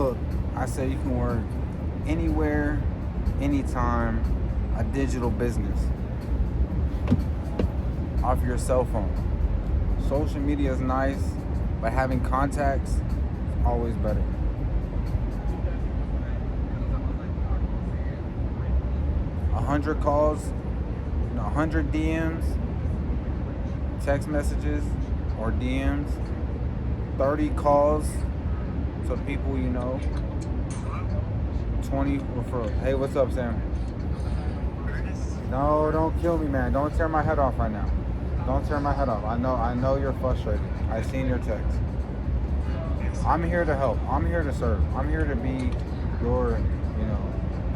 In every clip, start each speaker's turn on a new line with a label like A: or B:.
A: Look, I said you can work anywhere, anytime, a digital business off your cell phone. Social media is nice, but having contacts is always better. 100 calls, 100 DMs, text messages or DMs, 30 calls to people you know, 20 referrals. Hey, what's up, Sam? No, don't kill me, man. Don't tear my head off right now. Don't tear my head off. I know you're frustrated. I seen your text. I'm here to help. I'm here to serve. I'm here to be your,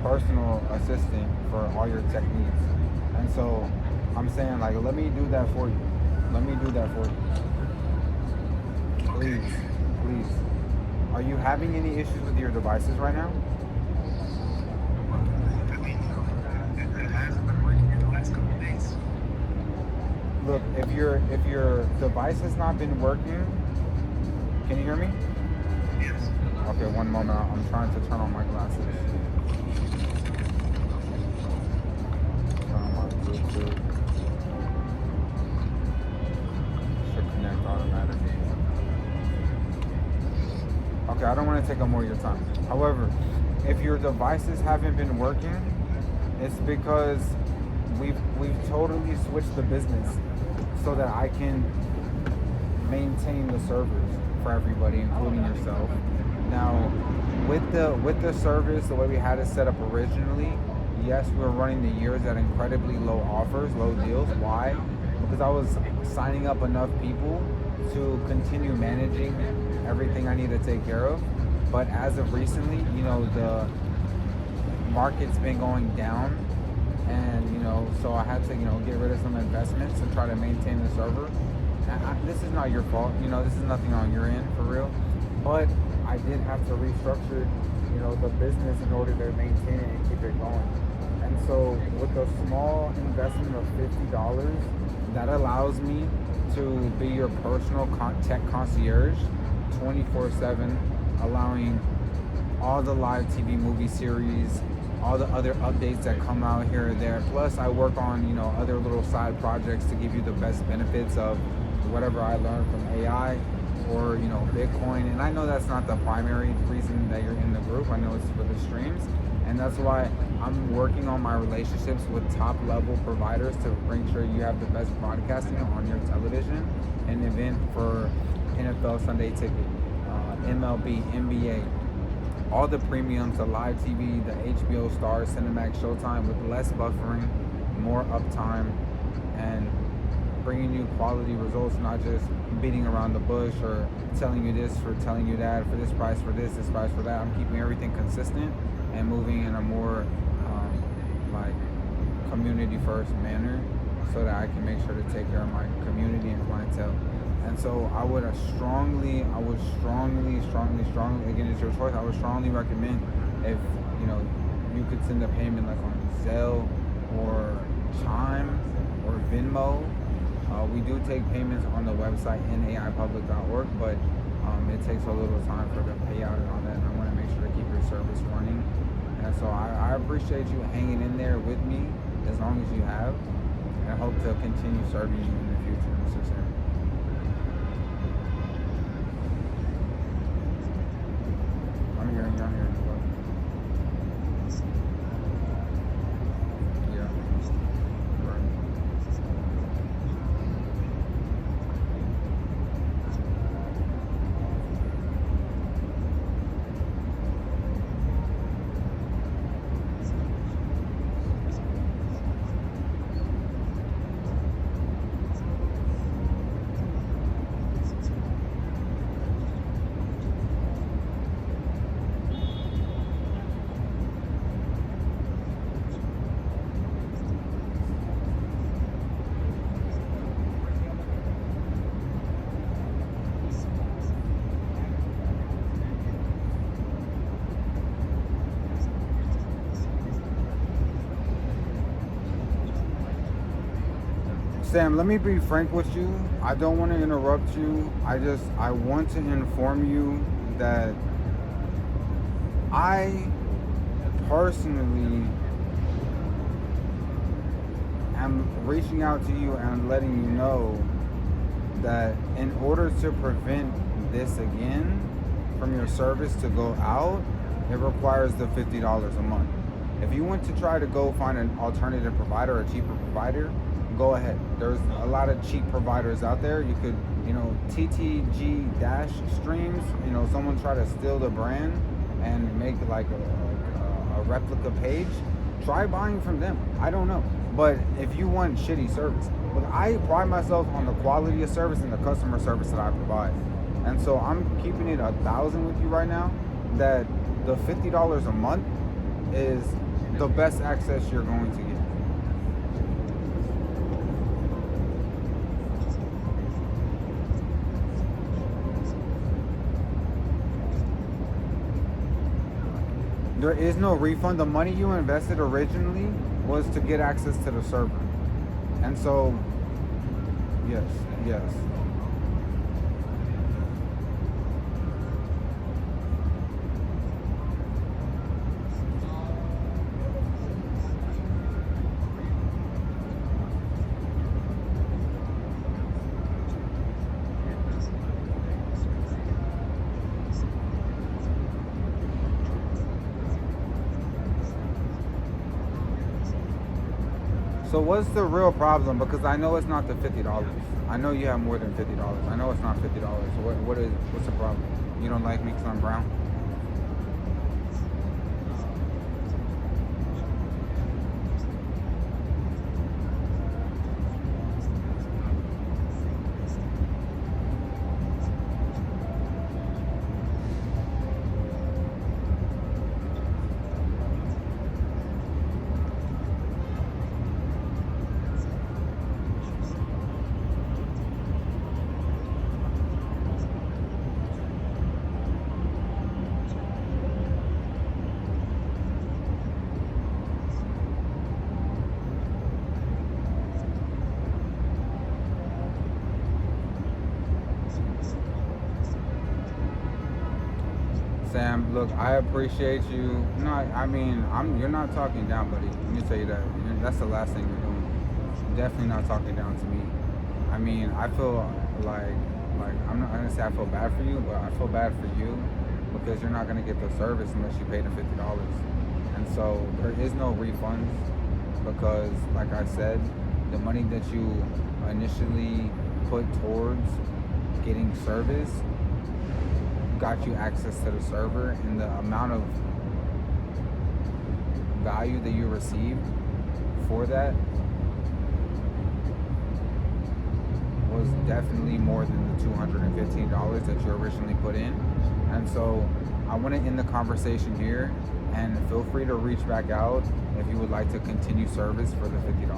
A: personal assistant for all your tech needs. And so I'm saying, like, let me do that for you. Let me do that for you. Please, please. Are you having any issues with your devices right now? Look, if your device has not been working, can you hear me? Okay, one moment. I'm trying to turn on my glasses. Turn on my Bluetooth. Should connect automatically. Okay, I don't want to take up more of your time. However, if your devices haven't been working, it's because we've totally switched the business so that I can maintain the servers for everybody, including yourself. Now, with the service, the way we had it set up originally, yes, we were running the years at incredibly low offers, low deals. Why? Because I was signing up enough people to continue managing everything I need to take care of. But as of recently, the market's been going down, and so I had to get rid of some investments and try to maintain the server. This is not your fault, this is nothing on your end for real, but I did have to restructure the business in order to maintain it and keep it going. And so with a small investment of $50, that allows me to be your personal tech concierge 24/7, allowing all the live TV movie series, all the other updates that come out here or there. Plus I work on, other little side projects to give you the best benefits of whatever I learned from AI or, Bitcoin. And I know that's not the primary reason that you're in the group. I know it's for the streams. And that's why I'm working on my relationships with top level providers to make sure you have the best broadcasting on your television. An event for NFL Sunday Ticket, MLB, NBA, all the premiums, the live TV, the HBO Stars, Cinemax, Showtime, with less buffering, more uptime, and bringing you quality results, not just beating around the bush or telling you this for telling you that, for this price for this price for that. I'm keeping everything consistent and moving in a more community first manner so that I can make sure to take care of my community and clientele. And so I would strongly, again, it's your choice, I would strongly recommend if, you could send a payment like on Zelle or Chime or Venmo. We do take payments on the website naipublic.org, but it takes a little time for the payout and all that, and I want to make sure to keep your service running. And so I appreciate you hanging in there with me as long as you have, and I hope to continue serving you in the future, Mr. Sam. I'm hearing you. Yeah. Right. Sam, let me be frank with you. I don't want to interrupt you. I want to inform you that I personally am reaching out to you and letting you know that in order to prevent this again from your service to go out, it requires the $50 a month. If you want to try to go find an alternative provider, a cheaper provider, go ahead. There's a lot of cheap providers out there. You could, TTG Dash Streams, someone try to steal the brand and make like a replica page. Try buying from them. I don't know. But if you want shitty service, look, I pride myself on the quality of service and the customer service that I provide. And so I'm keeping it 1,000 with you right now that the $50 a month is the best access you're going to get. There is no refund. The money you invested originally was to get access to the server. And so, yes, yes. So what's the real problem? Because I know it's not the $50. I know you have more than $50. I know it's not $50. What's the problem? You don't like me because I'm brown? Sam, look, I appreciate you. No, I mean, you're not talking down, buddy. Let me tell you that. That's the last thing you're doing. You're definitely not talking down to me. I mean, I feel like I'm not gonna say I feel bad for you, but I feel bad for you because you're not gonna get the service unless you pay the $50. And so there is no refunds because, like I said, the money that you initially put towards getting service got you access to the server, and the amount of value that you received for that was definitely more than the $215 that you originally put in. And so I want to end the conversation here, and feel free to reach back out if you would like to continue service for the $50.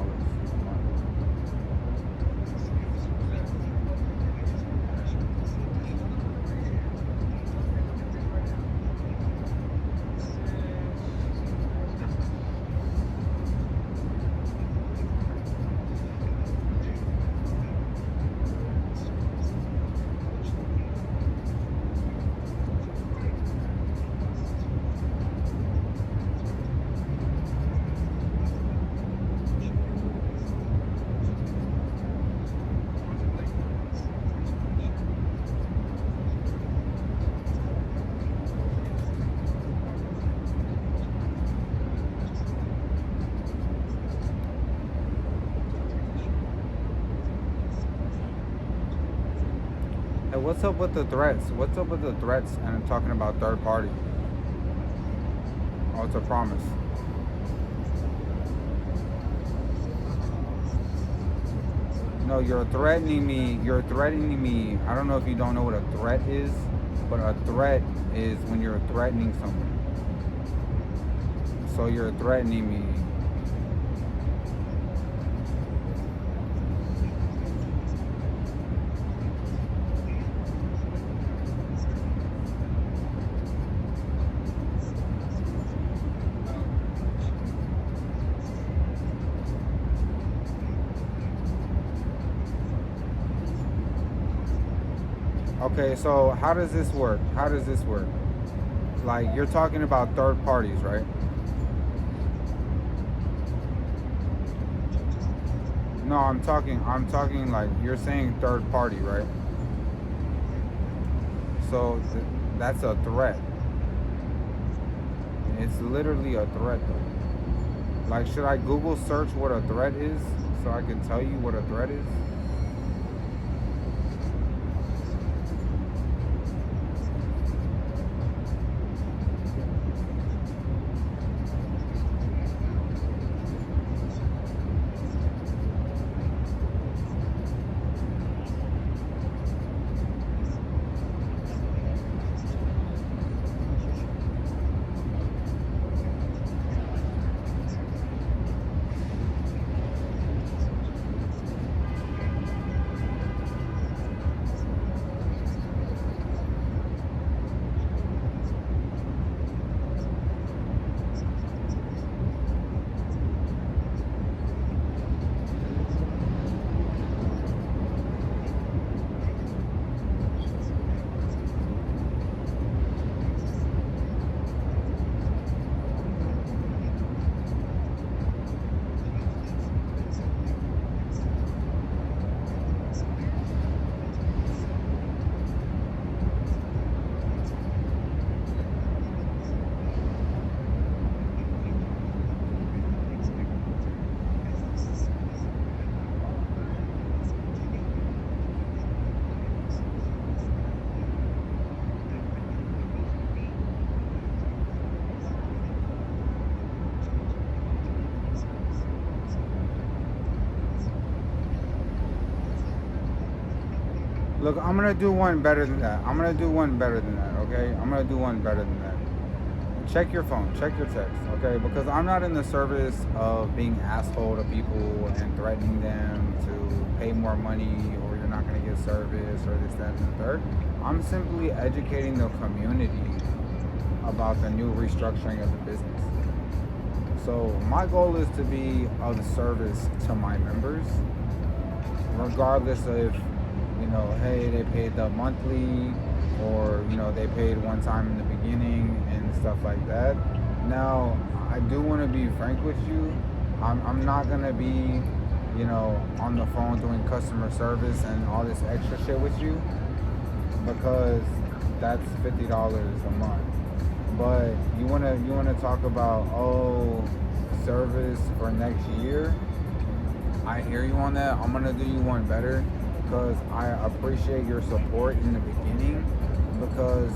A: Hey, what's up with the threats? What's up with the threats and I'm talking about third party? Oh, it's a promise. No, you're threatening me. You're threatening me. I don't know if you don't know what a threat is, but a threat is when you're threatening someone. So you're threatening me. Okay, so how does this work? How does this work? Like you're talking about third parties, right? No, I'm talking like you're saying third party, right? So that's a threat. It's literally a threat though. Like should I Google search what a threat is so I can tell you what a threat is? Look, I'm gonna do one better than that. I'm gonna do one better than that, okay? I'm gonna do one better than that. Check your phone, check your text, okay? Because I'm not in the service of being asshole to people and threatening them to pay more money or you're not gonna get service or this, that, and the third. I'm simply educating the community about the new restructuring of the business. So my goal is to be of service to my members, regardless of, hey, they paid the monthly or, they paid one time in the beginning and stuff like that. Now, I do want to be frank with you. I'm not going to be, on the phone doing customer service and all this extra shit with you because that's $50 a month. But you wanna talk about service for next year. I hear you on that. I'm gonna do you one better because I appreciate your support in the beginning because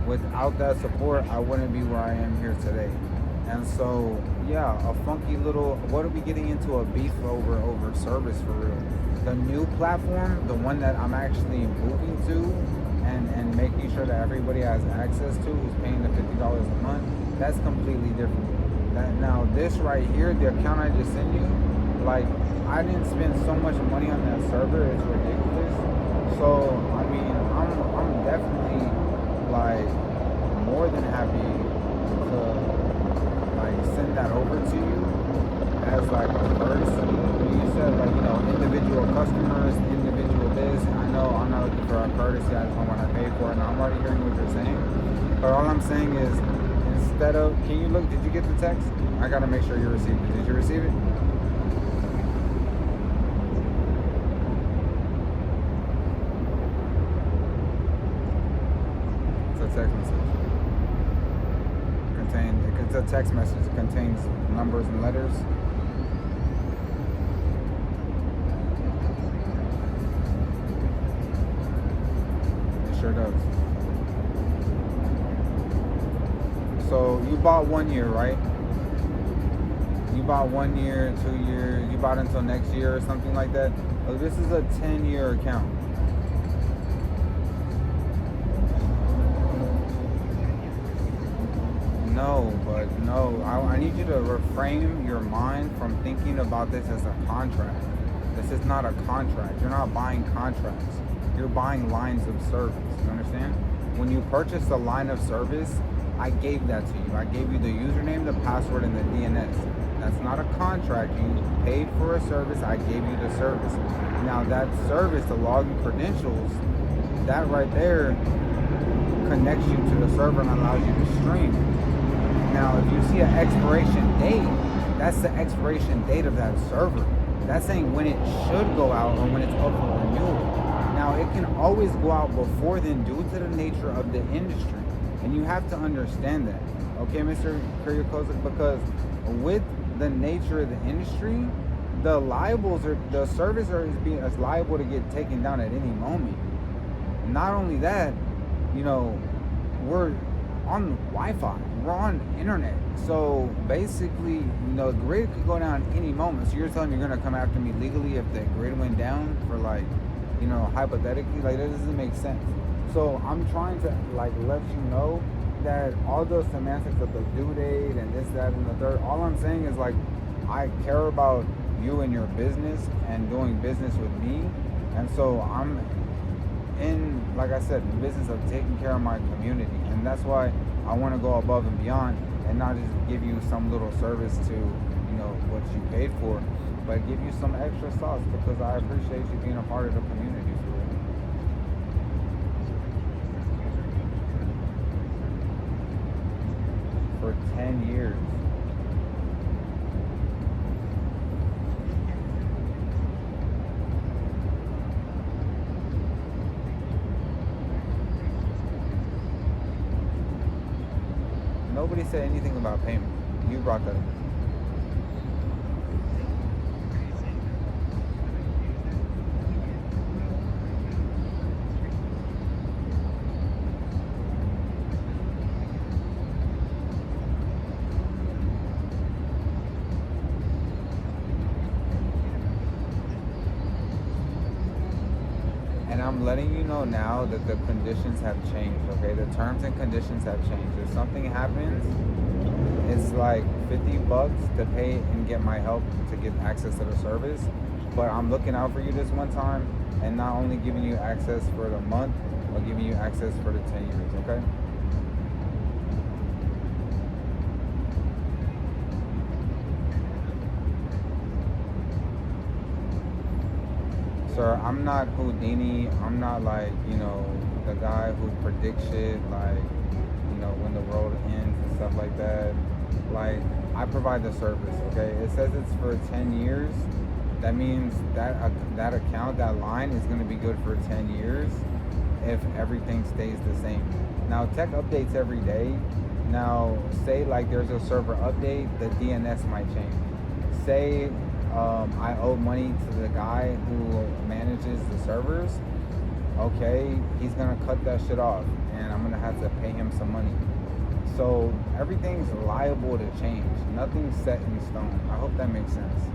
A: without that support I wouldn't be where I am here today. And so yeah, a funky little what are we getting into a beef over service for real? The new platform, the one that I'm actually moving to and making sure that everybody has access to who's paying the $50 a month, that's completely different. Now this right here, the account I just sent you, like I didn't spend so much money on that server, it's ridiculous. So I mean I'm definitely like more than happy to like send that over to you as like a courtesy. You said like, individual customers, individual this. I know I'm not looking for a courtesy, I just don't want to pay for it. Now I'm already hearing what you're saying. But all I'm saying is instead of can you look, did you get the text? I gotta make sure you received it. Did you receive it? It's a text message. It's a text message. It contains numbers and letters. It sure does. So you bought 1 year, right? You bought 1 year, 2 years, you bought until next year or something like that. Well, this is a 10-year account. No. I need you to reframe your mind from thinking about this as a contract. This is not a contract. You're not buying contracts. You're buying lines of service. You understand? When you purchase a line of service, I gave that to you. I gave you the username, the password, and the DNS. That's not a contract. You paid for a service. I gave you the service. Now that service, the login credentials, that right there connects you to the server and allows you to stream. Now, if you see an expiration date, that's the expiration date of that server. That's saying when it should go out or when it's up for renewal. Now, it can always go out before then due to the nature of the industry. And you have to understand that. Okay, Mr. Career Closer? Because with the nature of the industry, the service is liable to get taken down at any moment. Not only that, we're on Wi-Fi, we're on internet. So basically, the grid could go down any moment. So you're telling me you're gonna come after me legally if the grid went down for hypothetically, that doesn't make sense. So I'm trying to let you know that all those semantics of the due date and this, that, and the third, all I'm saying is I care about you and your business and doing business with me. And so I'm in, like I said, the business of taking care of my community. And that's why I want to go above and beyond and not just give you some little service to, what you paid for, but give you some extra sauce because I appreciate you being a part of the community for 10 years. Nobody said anything about payment. You brought that up. And I'm letting you know now that the conditions have changed, okay? The terms and conditions have changed. If something happens, it's like $50 to pay and get my help to get access to the service. But I'm looking out for you this one time and not only giving you access for the month, but giving you access for the 10 years, okay? Sir, I'm not Houdini. I'm not the guy who predicts shit, when the world ends and stuff like that. I provide the service, okay? It says it's for 10 years. That means that account, that line is going to be good for 10 years if everything stays the same. Now, tech updates every day. Now, say there's a server update, the DNS might change. Say I owe money to the guy who manages the servers. Okay, he's gonna cut that shit off and I'm gonna have to pay him some money. So everything's liable to change. Nothing's set in stone. I hope that makes sense.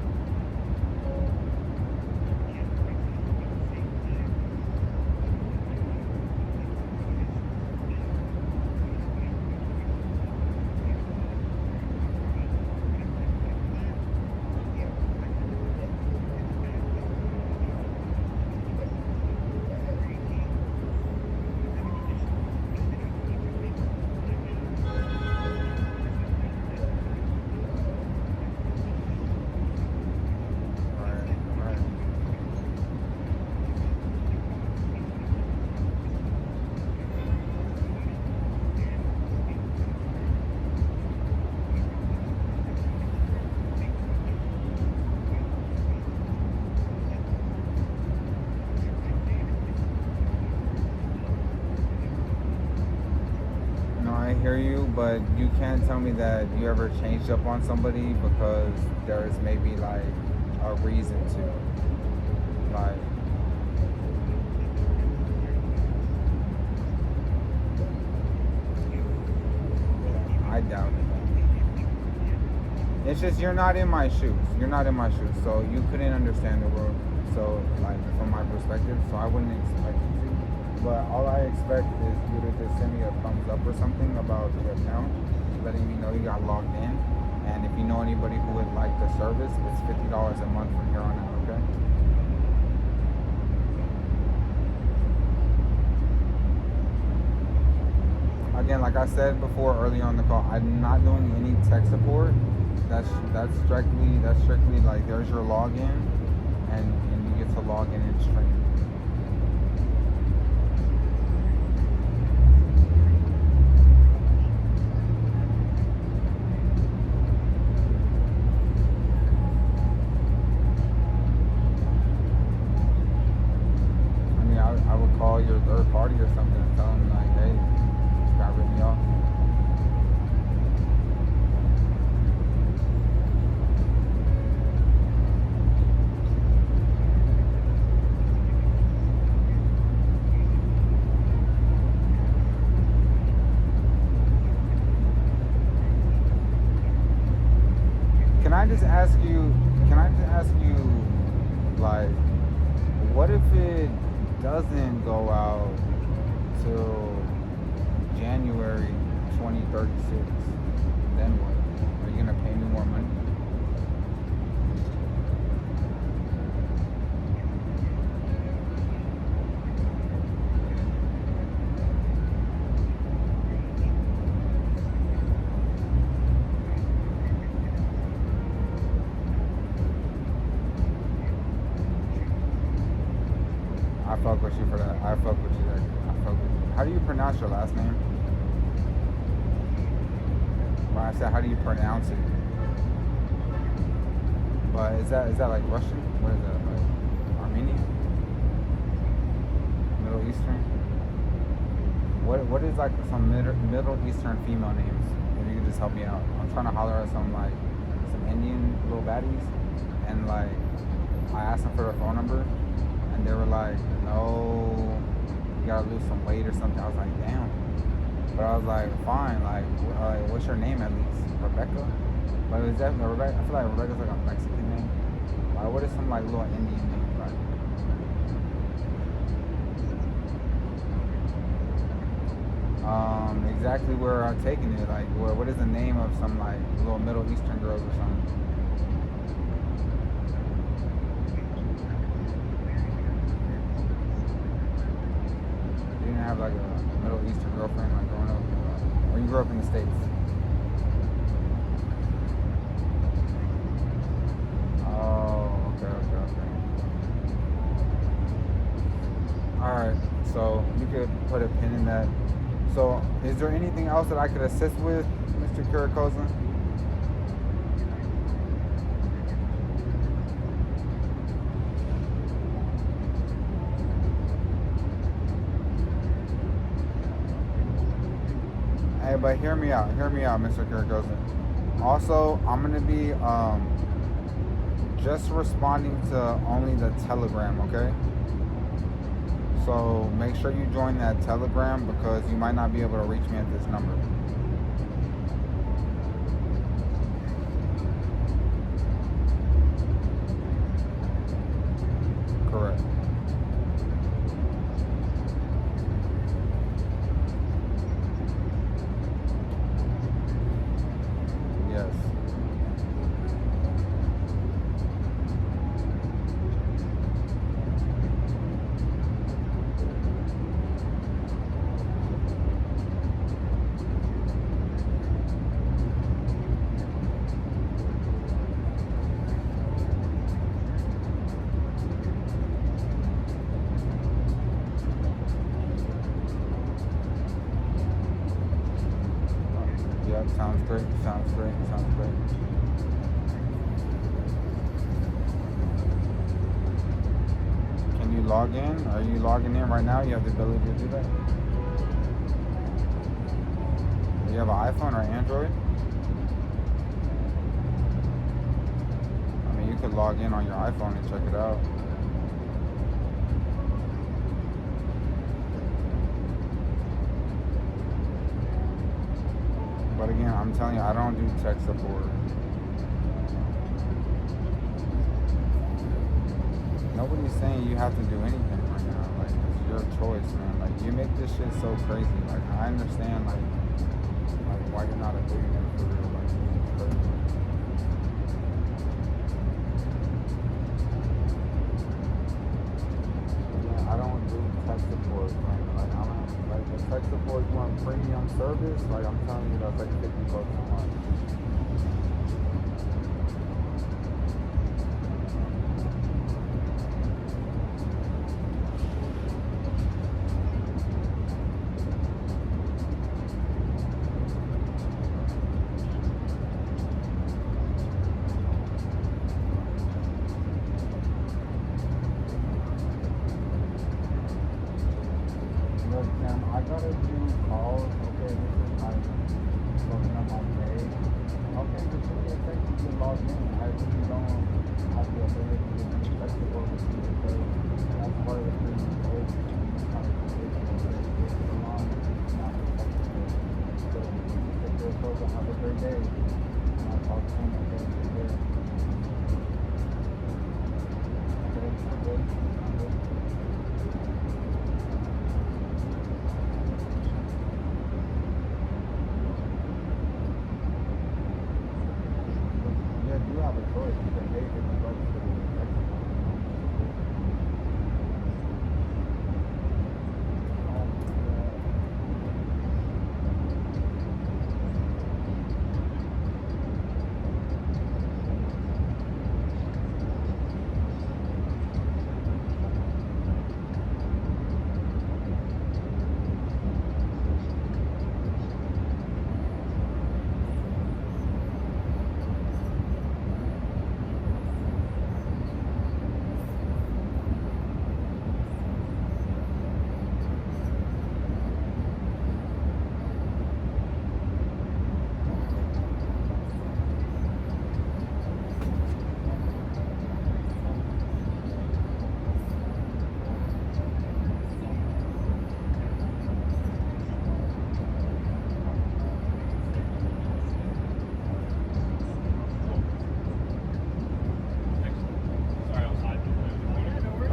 A: Hear you, but you can't tell me that you ever changed up on somebody because there's maybe a reason to. I doubt it. It's just you're not in my shoes. You're not in my shoes, so you couldn't understand the world. So from my perspective, so I wouldn't expect you to. But all I expect is you to just send me a thumbs up or something about the account, letting me know you got logged in. And if you know anybody who would like the service, it's $50 a month from here on out, okay? Again, like I said before earlier on the call, I'm not doing any tech support. That's strictly there's your login and you get to log in and stream. or something and tell them like, hey, this guy ripped me off. Can I just ask you? Can I just ask you, like, what if it doesn't go out till January 2036? Then what? Are you gonna pay me more money? I fuck with you for that. I fuck with you. I fuck with you. How do you pronounce your last name? Well, I said, how do you pronounce it? But is that like Russian? What is that? Like Armenian? Middle Eastern? What is like some Middle Eastern female names? If you could just help me out. I'm trying to holler at some like some Indian little baddies, and like I asked them for their phone number, and they were like, no, you gotta lose some weight or something. I was like, damn. But I was like, fine. Like, what's your name at least? Rebecca? Like, is that Rebecca? I feel like Rebecca's like a Mexican name. Like, what is some like little Indian name like? Exactly where I'm taking it. Like, what is the name of some like little Middle Eastern girls or something? You didn't have like a Middle Eastern girlfriend like growing up, or you grew up in the States? Oh, okay, okay, okay. All right. So you could put a pin in that. So, is there anything else that I could assist with, Mr. Kirakoza? Hey, but hear me out, Mr. Kirakoza. Also, I'm gonna be just responding to only the Telegram, okay? So make sure you join that Telegram because you might not be able to reach me at this number. Correct. Yes. Yep, sounds great. Sounds great. Sounds great. Can you log in? Are you logging in right now? You have the ability to do that? Do you have an iPhone or Android? I mean, you could log in on your iPhone and check it out. But again, I'm telling you, I don't do tech support. Nobody's saying you have to do anything right now. Like, it's your choice, man. Like, you make this shit so crazy. Like, I understand, like why you're not a billionaire for real. Like, it's crazy. Yeah, I don't do tech support, man. Like, I'm like the tech support. You want premium service? Like, I'm telling you, that's like $50 a month. Sam, I gotta do calls. Okay, this is like looking up my day. Okay, just give me a second to get logged in. I really don't have the ability to be flexible with you because that's part of the reason why it's kind of ridiculous. It's so long, it's not flexible. So, if you're supposed to have a great day, and I'll talk to him, okay, take care. Okay, I'm good. I'm good. Yeah, you have a choice. You can pay $50 for the extra.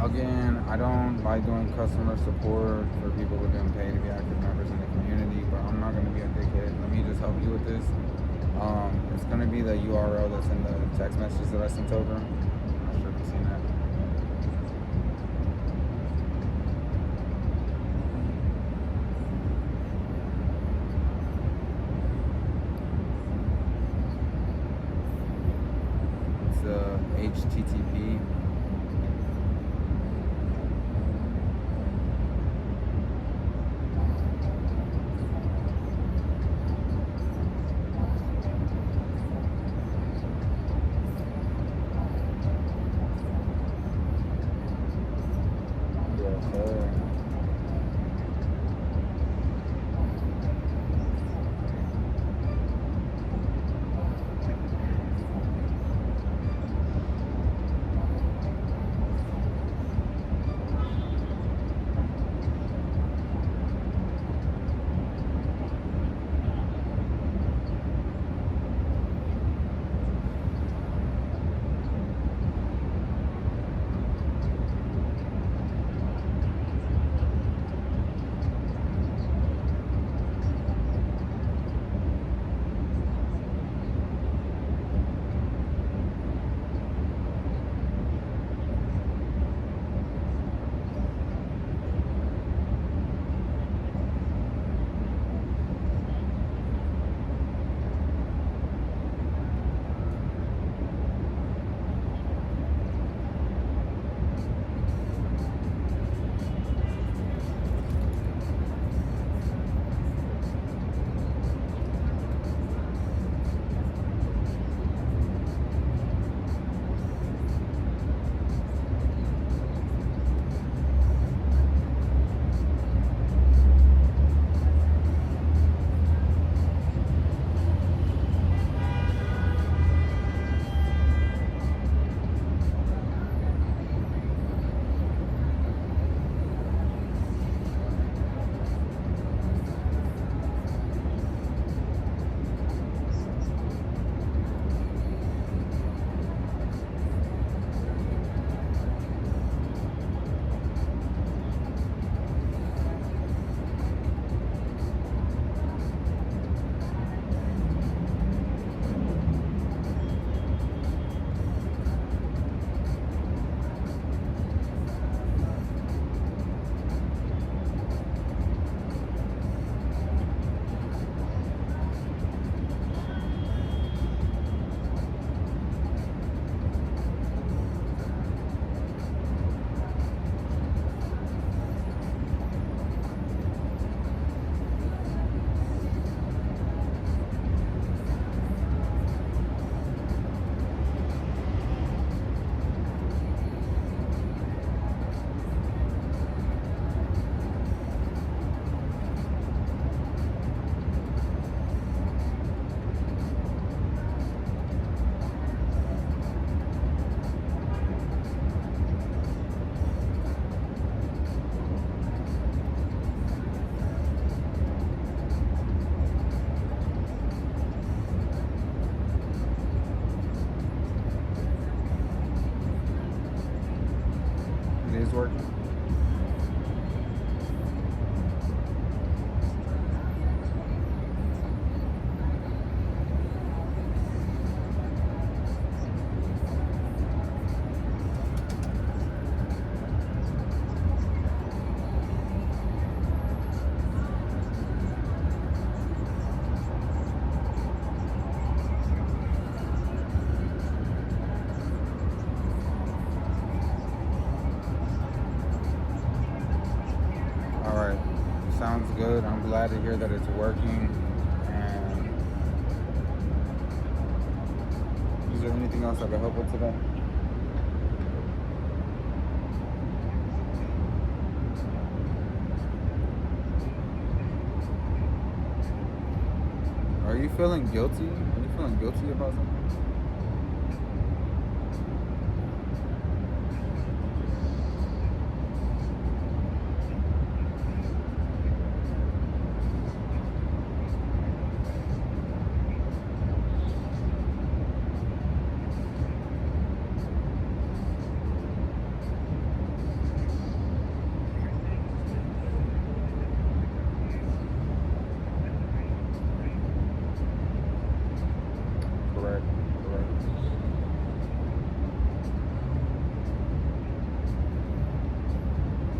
A: Again, I don't like doing customer support for people who didn't pay to be active members in the community, but I'm not going to be a dickhead. Let me just help you with this. It's going to be the URL that's in the text messages that I sent over. I'm not sure if you've seen that. It's HTTP. Yes, sir. sounds good. I'm glad to hear that it's working. And is there anything else I can help with today? Are you feeling guilty? Are you feeling guilty about something? Correct. Correct.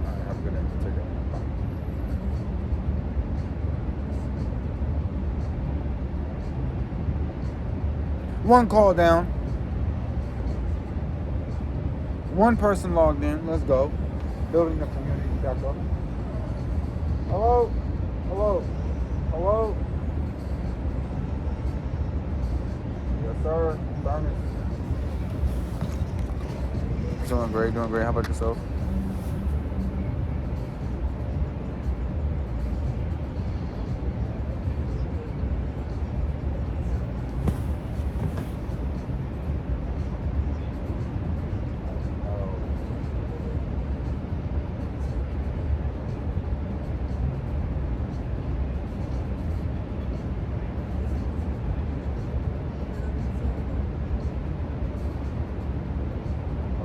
A: All right. Have a good day. Take care. Bye. One call down. One person logged in. Let's go. Building the community back up. Hello? Hello? Hello? Yes, sir. Ernest. Doing great, doing great. How about yourself?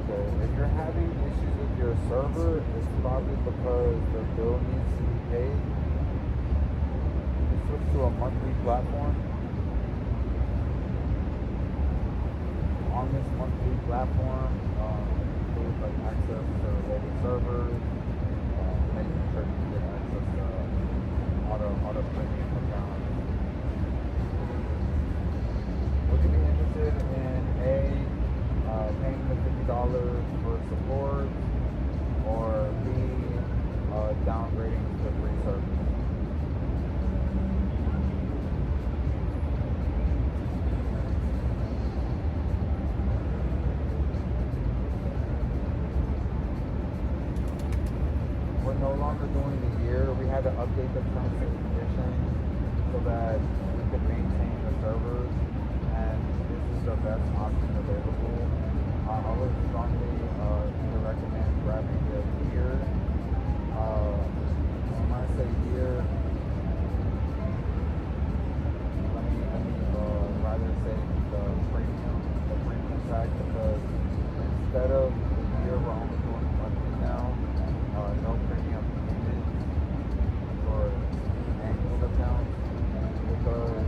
A: Okay, if you're having issues with your server, it's probably because the bill needs to be paid. You switch to a monthly platform. On this monthly platform, includes like access to related servers, making sure you get access to auto premium accounts. Would you be interested in paying the $50 for support, or B, downgrading to free service? We're no longer doing the year. We had to update the terms and conditions so that we could maintain the servers, and this is the best option available. I would strongly recommend grabbing the year. When I say year, let me rather say the premium pack, because instead of the year, we're only doing monthly now. No premium payment for annual accounts, because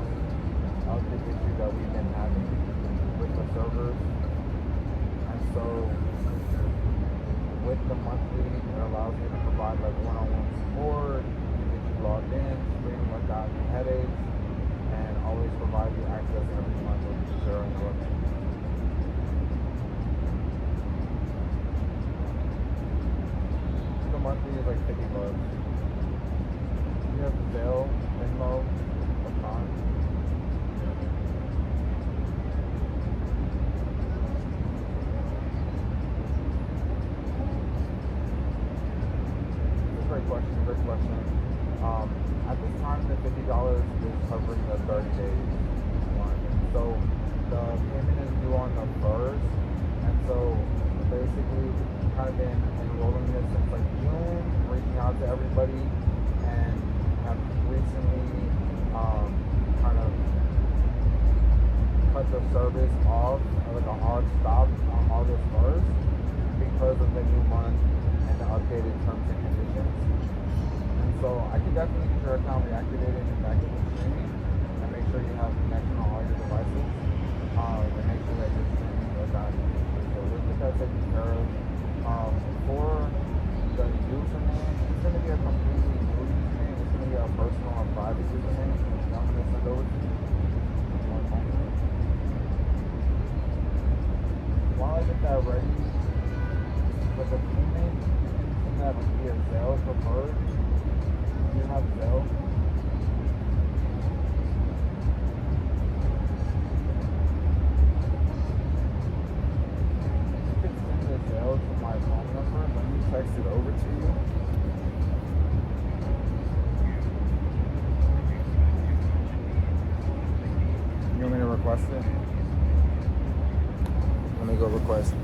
A: of the issue that we've been having with the servers. And so with the monthly, it allows me to provide like one-on-one support, to get you logged in, screen without any headaches, and always provide you access every month with zero interruptions. The monthly is like $50. You have Zelle, Venmo, or Con. Great question, great question. At this time, the $50 is covering the 30 days one. So the payment is due on the 1st. And so basically, we've kind of been enrolling this since like June, reaching out to everybody, and have recently kind of cut the service off, like a hard stop on August 1st, because of the new month and the updated terms and conditions. And so I can definitely get your account reactivated and back into streaming, and make sure you have connection on all your devices, and make sure that you're streaming without any issues. So we'll get that taken care of. For the username, it's going to be a completely new username. It's going to be a personal and private username. I'm going to send over to you. One moment. While I get that ready, with the payment, you can send that via Zelle preferred. You have Zelle? You can send the Zelle to my phone number. Let me text it over to you. You want me to request it? Let me go request.